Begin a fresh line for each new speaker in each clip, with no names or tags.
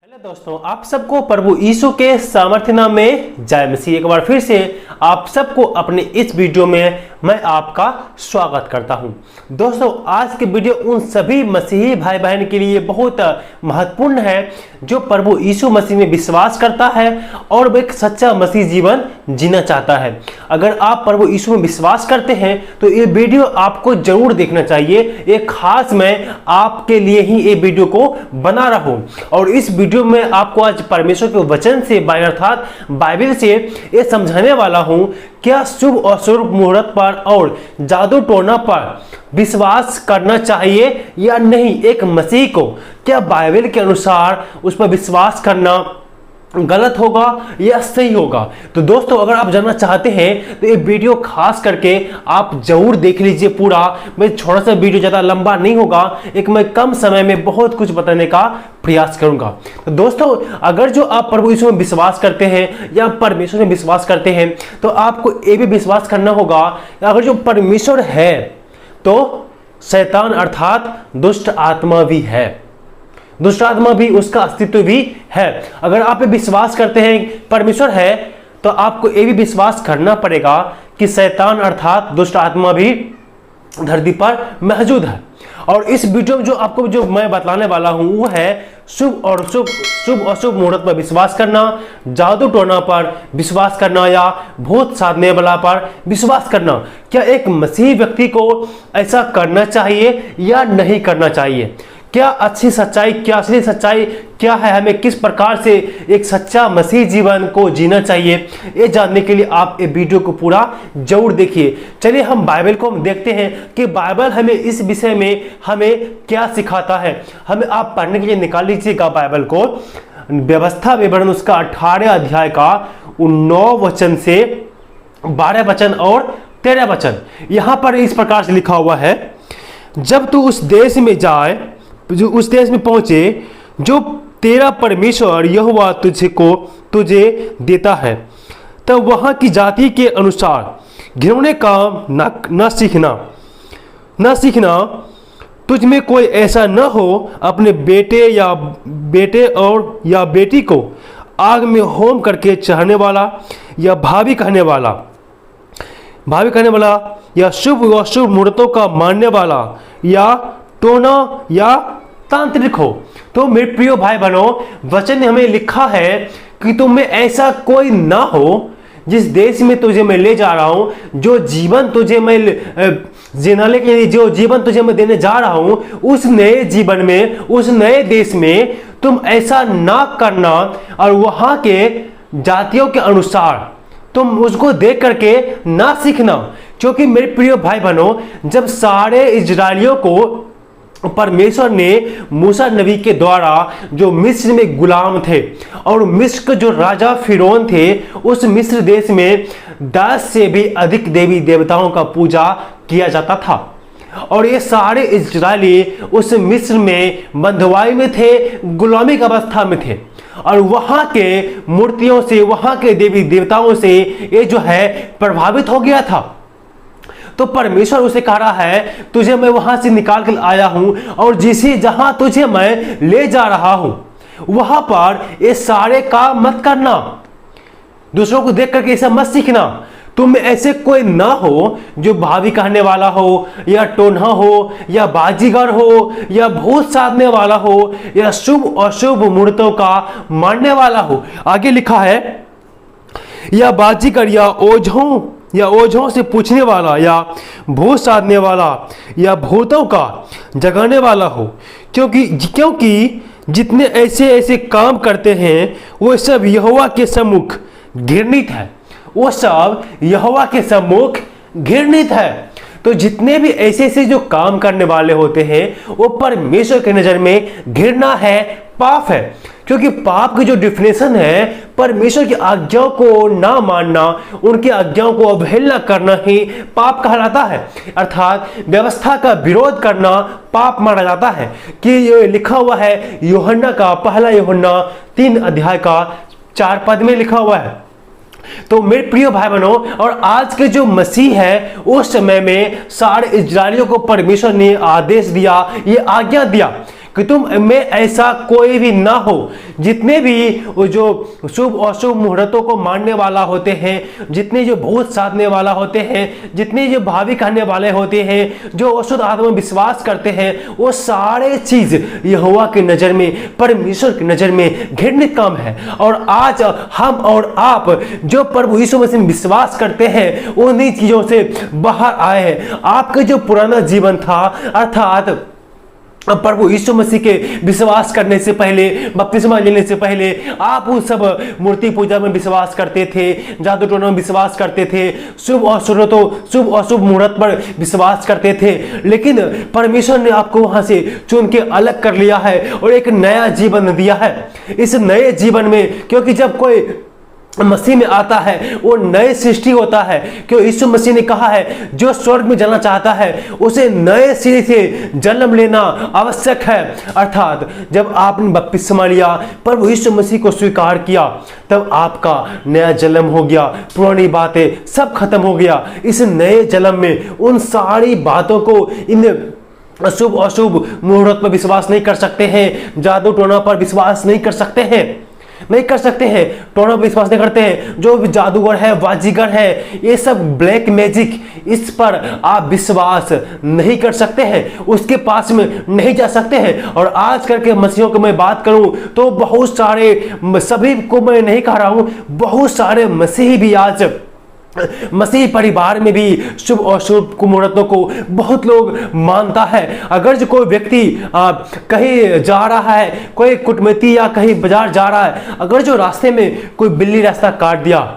Hello दोस्तों, आप सबको प्रभु यीशु के सामर्थ्य नाम में जय मसीह। एक बार फिर से आप सबको अपने इस वीडियो में मैं आपका स्वागत करता हूं। दोस्तों, आज के वीडियो उन सभी मसीही भाई बहन के लिए बहुत महत्वपूर्ण है जो प्रभु यीशु मसीह में विश्वास करता है और वो एक सच्चा मसीह जीवन जीना चाहता है। अगर आप प्रभु यीशु में विश्वास करते हैं तो ये वीडियो आपको जरूर देखना चाहिए। एक खास मैं आपके लिए ही ये वीडियो को बना रहा हूं और इस वीडियो में आपको आज परमेश्वर के वचन से अर्थात बाइबल से ये समझाने वाला हूं क्या शुभ और अशुभ मुहूर्त पर और जादू टोना पर विश्वास करना चाहिए या नहीं। एक मसीह को क्या बाइबल के अनुसार उस पर विश्वास करना गलत होगा या सही होगा। तो दोस्तों, अगर आप जानना चाहते हैं तो ये वीडियो खास करके आप जरूर देख लीजिए पूरा। मैं छोटा सा वीडियो ज़्यादा लंबा नहीं होगा, एक मैं कम समय में बहुत कुछ बताने का प्रयास करूंगा। तो दोस्तों, अगर जो आप प्रभु यीशु में विश्वास करते हैं या परमेश्वर में विश्वास करते हैं तो आपको ये भी विश्वास करना होगा अगर जो परमेश्वर है तो शैतान अर्थात दुष्ट आत्मा भी है, दुष्ट आत्मा भी, उसका अस्तित्व भी है। अगर आप ये विश्वास करते हैं परमेश्वर है तो आपको ये भी विश्वास करना पड़ेगा कि शैतान अर्थात दुष्ट आत्मा भी धरती पर मौजूद है। और इस वीडियो में जो मैं बतलाने वाला हूं वो है शुभ और अशुभ मुहूर्त पर विश्वास करना, जादू टोना पर विश्वास करना या भूत साधने वाला पर विश्वास करना। क्या एक मसीही व्यक्ति को ऐसा करना चाहिए या नहीं करना चाहिए? क्या अच्छी सच्चाई, क्या असली सच्चाई क्या है, हमें किस प्रकार से एक सच्चा मसीह जीवन को जीना चाहिए, ये जानने के लिए आप ये वीडियो को पूरा जरूर देखिए। चलिए हम बाइबल को देखते हैं कि बाइबल हमें इस विषय में हमें क्या सिखाता है। हमें आप पढ़ने के लिए निकाल लीजिएगा बाइबल को, व्यवस्था विवरण उसका 18 अध्याय का 9 वचन से 12 वचन और 13 वचन। यहां पर इस प्रकार से लिखा हुआ है, जब तू उस देश में जाए, जो उस देश में पहुंचे जो तेरा परमेश्वर यहोवा तुझे देता है, तब वहां की जाति के अनुसार घिनौने काम न सीखना। तुझ में कोई ऐसा न हो अपने बेटे और या बेटी को आग में होम करके चढ़ाने वाला या भावी कहने वाला या शुभ व अशुभ मुहूर्तों का मानने वाला या टोना या तांत्रिक हो। तो मेरे प्रिय भाई बहनों, वचन में हमें लिखा है कि तुम में ऐसा कोई ना हो। जिस देश में तुझे मैं ले जा रहा हूं, जो जीवन तुझे मैं जीने के लिए जो जीवन तुझे मैं देने जा रहा हूं, उस नए जीवन में, उस नए देश में तुम ऐसा ना करना और वहां के जातियों के अनुसार तुम उसको देख करके ना सीखना। क्योंकि मेरे प्रिय भाई बहनों, जब सारे इजरायलियों को परमेश्वर ने मूसा नबी के द्वारा जो मिस्र में गुलाम थे और मिस्र के जो राजा फिरौन थे, उस मिस्र देश में 10 से भी अधिक देवी देवताओं का पूजा किया जाता था। और ये सारे इजरायली उस मिस्र में बंधुआई में थे, गुलामी की अवस्था में थे और वहां के मूर्तियों से, वहां के देवी देवताओं से ये जो है प्रभावित हो गया था। तो परमेश्वर उसे कह रहा है, तुझे मैं वहां से निकाल कर आया हूं और जहां तुझे मैं ले जा रहा हूं वहां पर ये सारे काम मत करना, दूसरों को देख करके ऐसा मत सीखना। तुम में ऐसे कोई ना हो जो भावी कहने वाला हो या टोन्हा हो या बाजीगर हो या भूत साधने वाला हो या शुभ और अशुभ मुहूर्तों का मानने वाला हो। आगे लिखा है, या बाजीगर या ओझों से पूछने वाला या भूत साधने वाला या भूतों का जगाने वाला हो। क्योंकि जितने ऐसे काम करते हैं वो सब यहोवा के सम्मुख घृणित है। वो सब यहोवा के सम्मुख घृणित है। तो जितने भी ऐसे जो काम करने वाले होते हैं वो परमेश्वर की नजर में घृणा है, पाप है। क्योंकि पाप की जो डिफिनेशन है, परमेश्वर की आज्ञाओं को ना मानना, उनकी आज्ञाओं को अवहेलना करना ही पाप कहलाता है। अर्थात व्यवस्था का विरोध करना पाप माना जाता है। कि ये लिखा हुआ है यूहन्ना का पहला यूहन्ना 3 अध्याय का 4 पद में लिखा हुआ है। तो मेरे प्रिय भाई बहनों, और आज के जो मसीह है उस समय में सारे इजरायलियों को परमेश्वर ने आदेश दिया, ये आज्ञा दिया कि तुम में ऐसा कोई भी ना हो। जितने भी वो जो शुभ अशुभ मुहूर्तों को मानने वाला होते हैं, जितने जो भूत साधने वाला होते हैं, जितने जो भावी कहने वाले होते हैं, जो अशुद्ध आत्मा में विश्वास करते हैं, वो सारे चीज यहोवा की नजर में, परमेश्वर की नजर में घृणित काम है। और आज हम और आप जो प्रभु यीशु मसीह में विश्वास करते हैं, उन्हीं चीजों से बाहर आए हैं। आपका जो पुराना जीवन था, अर्थात प्रभु यीशु मसीह के विश्वास करने से पहले, बपतिस्मा लेने से पहले आप उन सब मूर्ति पूजा में विश्वास करते थे, जादू टोना में विश्वास करते थे, शुभ अशुभ मुहूर्त पर विश्वास करते थे। लेकिन परमेश्वर ने आपको वहां से चुन के अलग कर लिया है और एक नया जीवन दिया है। इस नए जीवन में, क्योंकि जब कोई मसीह में आता है वो नए सृष्टि होता है, क्योंकि यीशु मसीह ने कहा है जो स्वर्ग में जाना चाहता है उसे नए सिरे से जन्म लेना आवश्यक है। अर्थात जब आपने बपतिस्मा लिया, प्रभु यीशु मसीह को स्वीकार किया, तब आपका नया जन्म हो गया, पुरानी बातें सब खत्म हो गया। इस नए जन्म में उन सारी बातों को, इन अशुभ अशुभ मुहूर्त पर विश्वास नहीं कर सकते हैं, जादू टोना पर विश्वास नहीं कर सकते हैं, टोना पर विश्वास नहीं करते हैं। जो भी जादूगर है, बाजीगर है, ये सब ब्लैक मैजिक, इस पर आप विश्वास नहीं कर सकते हैं, उसके पास में नहीं जा सकते हैं। और आजकल के मसीहों की मैं बात करूं तो बहुत सारे, सभी को मैं नहीं कह रहा हूं, बहुत सारे मसीही भी आज मसीह परिवार में भी शुभ और शुभ मुहूर्तों को बहुत लोग मानता है। अगर जो कोई व्यक्ति कहीं जा रहा है, कोई कुटमैती या कहीं बाजार जा रहा है, अगर जो रास्ते में कोई बिल्ली रास्ता काट दिया,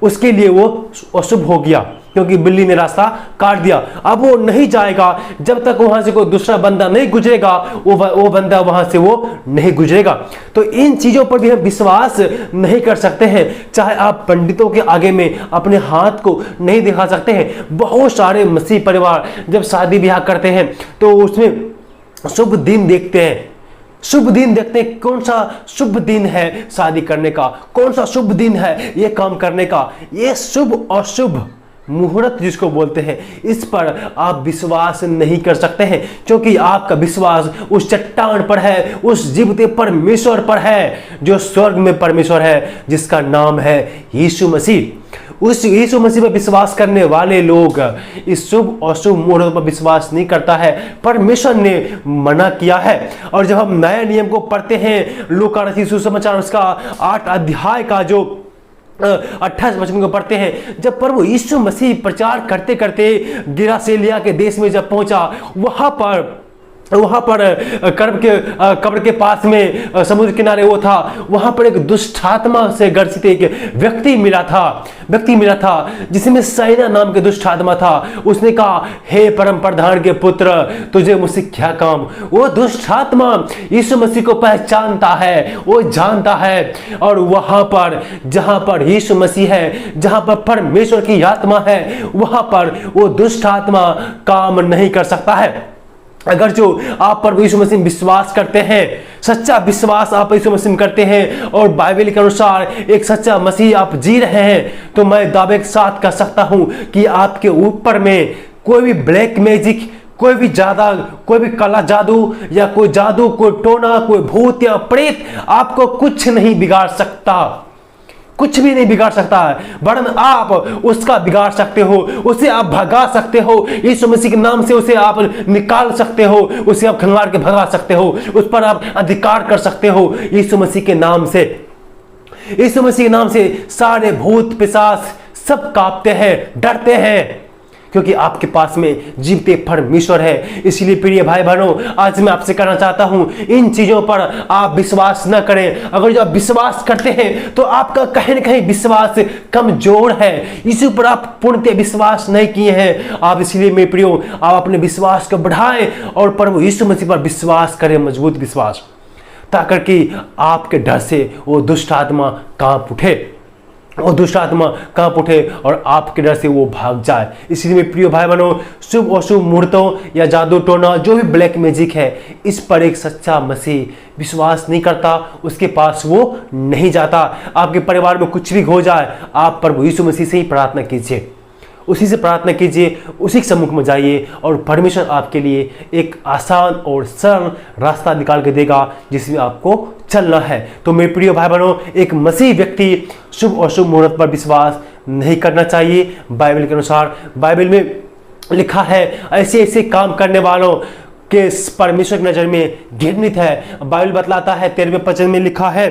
उसके लिए वो अशुभ हो गया, क्योंकि बिल्ली ने रास्ता काट दिया। अब वो नहीं जाएगा जब तक वहां से कोई दूसरा बंदा नहीं गुजरेगा, वो बंदा वहां से वो नहीं गुजरेगा। तो इन चीजों पर भी हम विश्वास नहीं कर सकते हैं। चाहे आप पंडितों के आगे में अपने हाथ को नहीं दिखा सकते हैं। बहुत सारे मसीह परिवार जब शादी ब्याह करते हैं तो उसमें शुभ दिन देखते हैं, शुभ दिन देखते हैं, कौन सा शुभ दिन है शादी करने का, कौन सा शुभ दिन है ये काम करने का। ये शुभ और शुभ मुहूर्त जिसको बोलते हैं, इस पर आप विश्वास नहीं कर सकते हैं, क्योंकि आपका विश्वास उस चट्टान पर है, उस जीवते परमेश्वर पर है, जो स्वर्ग में परमेश्वर है, जिसका नाम है यीशु मसीह। उस यीशु मसीह पर विश्वास करने वाले लोग इस शुभ और शुभ मुहूर्त पर विश्वास नहीं करता है, परमेश्वर ने मना किया है। और जब हम नए नियम को पढ़ते हैं, लूका रचित सुसमाचार उसका 8 अध्याय का जो 28 वचन को पढ़ते हैं, जब प्रभु यीशु मसीह प्रचार करते करते गिरासेलिया के देश में जब पहुंचा, वहां पर कब्र के पास में समुद्र किनारे वो था, वहां पर एक दुष्टात्मा से ग्रसित एक व्यक्ति मिला था जिसमें सैना नाम के दुष्टात्मा था। उसने कहा, हे परम प्रधान के पुत्र, तुझे मुझसे क्या काम। वो दुष्टात्मा यीशु मसीह को पहचानता है, वो जानता है, और वहां पर जहां पर यीशु मसीह है, जहां पर परमेश्वर की आत्मा है, वहां पर वो दुष्टात्मा काम नहीं कर सकता है। अगर जो आप प्रभु यीशु मसीह में विश्वास करते हैं, सच्चा विश्वास आप यीशु मसीह में करते हैं, और बाइबल के अनुसार एक सच्चा मसीह आप जी रहे हैं, तो मैं दावे के साथ कह सकता हूं कि आपके ऊपर में कोई भी ब्लैक मैजिक, कोई भी काला जादू या कोई जादू, कोई टोना, कोई भूत या प्रेत आपको कुछ नहीं बिगाड़ सकता, कुछ भी नहीं बिगाड़ सकता है। वरन आप उसका बिगाड़ सकते हो, उसे आप भगा सकते हो, यीशु मसीह के नाम से उसे आप निकाल सकते हो, उसे आप खंगार के भगा सकते हो, उस पर आप अधिकार कर सकते हो यीशु मसीह के नाम से। यीशु मसीह के नाम से सारे भूत पिशाच सब कांपते हैं, डरते हैं, क्योंकि आपके पास में जीवते परमेश्वर है। इसलिए प्रिय भाई बहनों, आज मैं आपसे कहना चाहता हूं, इन चीजों पर आप विश्वास न करें। अगर जो आप विश्वास करते हैं तो आपका कहीं न कहीं विश्वास कमजोर है, इसी पर आप पूर्णतः विश्वास नहीं किए हैं। आप इसलिए मेरे प्रियो, आप अपने विश्वास को बढ़ाएं और प्रभु यीशु मसीह पर विश्वास करें, मजबूत विश्वास, ताकि आपके डर से वो दुष्ट आत्मा कांप उठे और आपके डर से वो भाग जाए। इसलिए मेरे प्रिय भाई बहनों, शुभ और शुभ मुहूर्तों या जादू टोना, जो भी ब्लैक मैजिक है, इस पर एक सच्चा मसीह विश्वास नहीं करता, उसके पास वो नहीं जाता। आपके परिवार में कुछ भी हो जाए, आप प्रभु यीशु मसीह से ही प्रार्थना कीजिए, उसी से प्रार्थना कीजिए, उसी के सम्मुख में जाइए और परमेश्वर आपके लिए एक आसान और सरल रास्ता निकाल के देगा जिसमें आपको चलना है। तो मेरे प्रिय भाई बहनों, एक मसीह व्यक्ति शुभ और शुभ मुहूर्त पर विश्वास नहीं करना चाहिए। बाइबल के अनुसार बाइबल में लिखा है ऐसे ऐसे काम करने वालों के परमेश्वर की नजर में घृणित है। बाइबल बतलाता है 13वें वचन में लिखा है,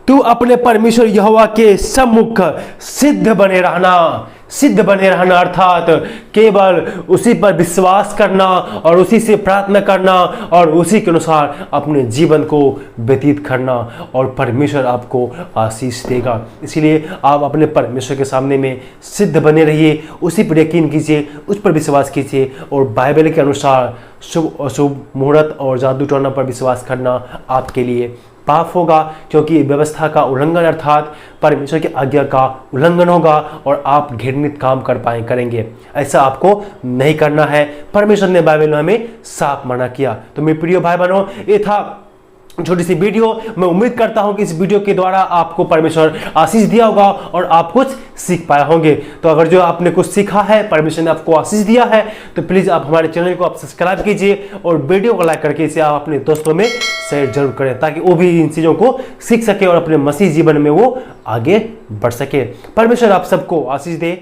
तू अपने परमेश्वर यहोवा के सम्मुख सिद्ध बने रहना। सिद्ध बने रहना अर्थात केवल उसी पर विश्वास करना और उसी से प्रार्थना करना और उसी के अनुसार अपने जीवन को व्यतीत करना और परमेश्वर आपको आशीष देगा। इसलिए आप अपने परमेश्वर के सामने में सिद्ध बने रहिए, उसी पर यकीन कीजिए, उस पर विश्वास कीजिए और बाइबल के अनुसार शुभ अशुभ मुहूर्त और जादू टोना पर विश्वास करना आपके लिए पाप होगा, क्योंकि व्यवस्था का उल्लंघन अर्थात परमेश्वर की आज्ञा का उल्लंघन होगा और आप घृणित काम करेंगे। ऐसा आपको नहीं करना है। परमेश्वर ने बाइबल में हमें साफ मना किया। तो मेरे प्रिय भाई बहनों, ये था छोटी सी वीडियो। मैं उम्मीद करता हूं कि इस वीडियो के द्वारा आपको परमेश्वर आशीष दिया होगा और आप कुछ सीख पाए होंगे। तो अगर जो आपने कुछ सीखा है, परमेश्वर ने आपको आशीष दिया है, तो प्लीज आप हमारे चैनल को आप सब्सक्राइब कीजिए और वीडियो को लाइक करके इसे आप अपने दोस्तों में शेयर जरूर करें, ताकि वो भी इन चीजों को सीख सके और अपने मसीह जीवन में वो आगे बढ़ सके। परमेश्वर आप सबको आशीष दे।